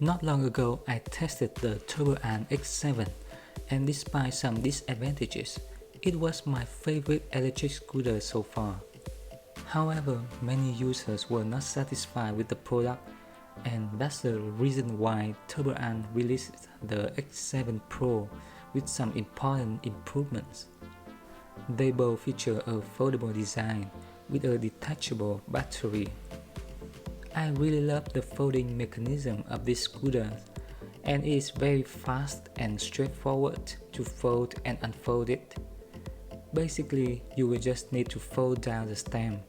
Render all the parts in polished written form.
Not long ago, I tested the Turboant X7, and despite some disadvantages, it was my favorite electric scooter so far. However, many users were not satisfied with the product, and that's the reason why Turboant released the X7 Pro with some important improvements. They both feature a foldable design with a detachable battery. I really love the folding mechanism of this scooter, and it is very fast and straightforward to fold and unfold it. Basically, you will just need to fold down the stem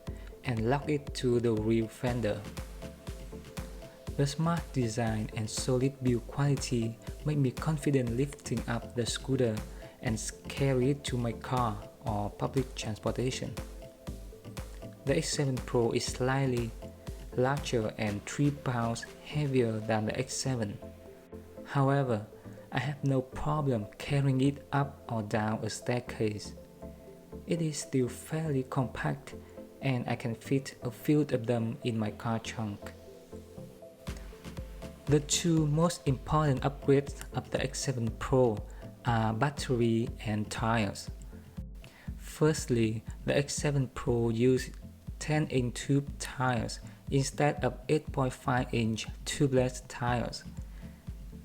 and lock it to the rear fender. The smart design and solid build quality make me confident lifting up the scooter and carry it to my car or public transportation. The X7 Pro is slightly larger and 3 pounds heavier than the X7. However, I have no problem carrying it up or down a staircase. It is still fairly compact, and I can fit a few of them in my car trunk. The two most important upgrades of the X7 Pro are battery and tires. Firstly, the X7 Pro uses 10-inch tube tires instead of 8.5-inch tubeless tires.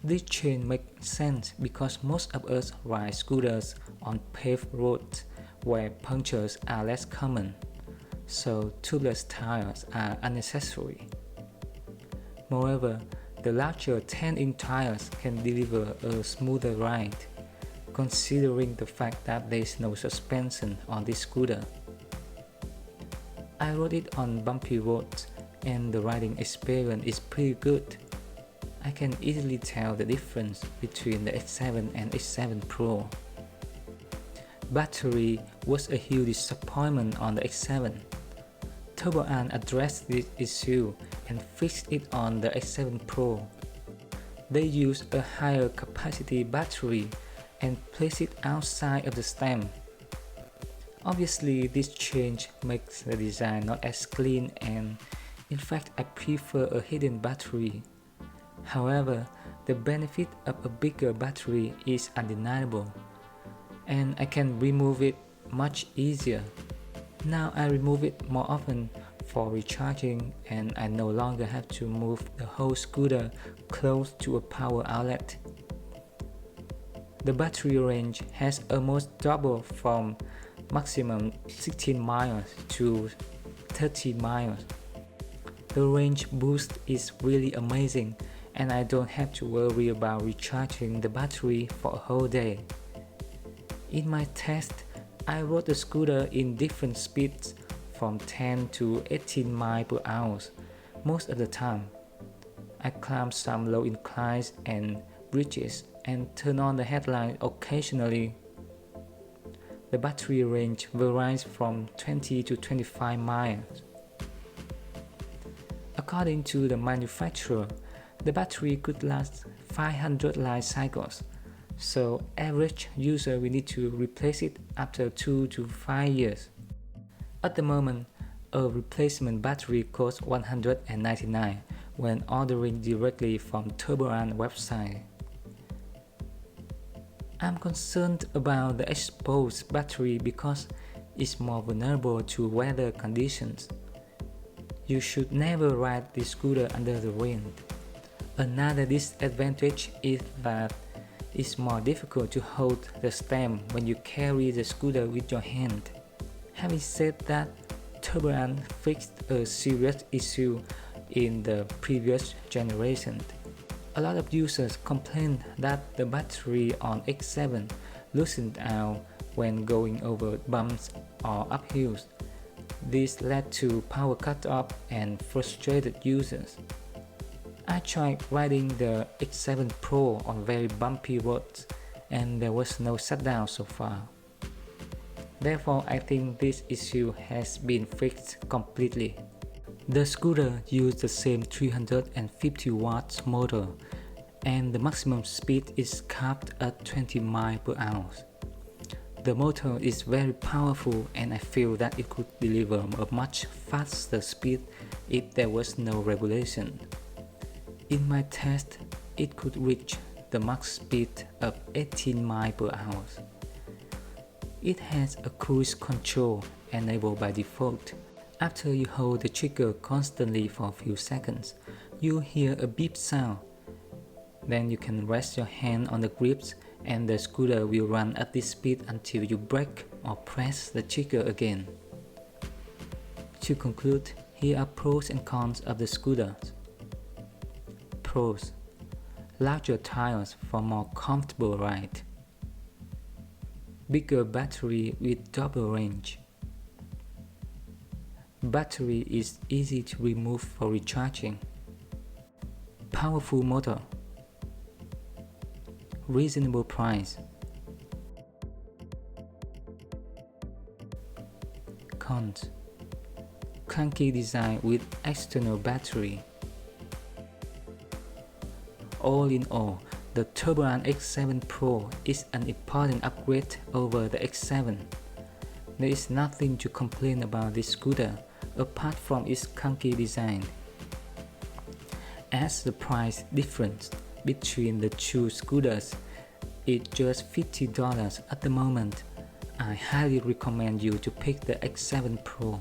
This change makes sense because most of us ride scooters on paved roads where punctures are less common, so tubeless tires are unnecessary. Moreover, the larger 10-inch tires can deliver a smoother ride, considering the fact that there is no suspension on this scooter. I rode it on bumpy roads, and the riding experience is pretty good. I can easily tell the difference between the X7 and X7 Pro. Battery was a huge disappointment on the X7. Turboant addressed this issue and fixed it on the X7 Pro. They used a higher capacity battery and placed it outside of the stem. Obviously, this change makes the design not as clean, and in fact I prefer a hidden battery. However, the benefit of a bigger battery is undeniable, and I can remove it much easier. Now I remove it more often for recharging, and I no longer have to move the whole scooter close to a power outlet. The battery range has almost doubled from maximum 16 miles to 30 miles. The range boost is really amazing, and I don't have to worry about recharging the battery for a whole day. In my test, I rode the scooter in different speeds from 10 to 18 miles per hour most of the time. I climbed some low inclines and bridges and turned on the headlight occasionally. The battery range varies from 20 to 25 miles. According to the manufacturer, the battery could last 500 life cycles, so average user will need to replace it after 2 to 5 years. At the moment, a replacement battery costs $199 when ordering directly from Turboant website. I'm concerned about the exposed battery because it's more vulnerable to weather conditions. You should never ride this scooter under the rain. Another disadvantage is that it's more difficult to hold the stem when you carry the scooter with your hand. Having said that, Turboant fixed a serious issue in the previous generation. A lot of users complained that the battery on X7 loosened out when going over bumps or uphills. This led to power cut-off and frustrated users. I tried riding the X7 Pro on very bumpy roads, and there was no shutdown so far. Therefore, I think this issue has been fixed completely. The scooter used the same 350 watts motor, and the maximum speed is capped at 20 miles per hour. The motor is very powerful, and I feel that it could deliver a much faster speed if there was no regulation. In my test, it could reach the max speed of 18 miles per hour. It has a cruise control enabled by default. After you hold the trigger constantly for a few seconds, you hear a beep sound. Then you can rest your hand on the grips and the scooter will run at this speed until you brake or press the trigger again. To conclude, here are pros and cons of the scooters. Pros: larger tires for more comfortable ride. Bigger battery with double range. Battery is easy to remove for recharging. Powerful motor. Reasonable price. Cons: clunky design with external battery. All in all, the Turboant X7 Pro is an important upgrade over the X7. There is nothing to complain about this scooter apart from its clunky design. As the price difference between the two scooters is just $50 at the moment, I highly recommend you to pick the X7 Pro.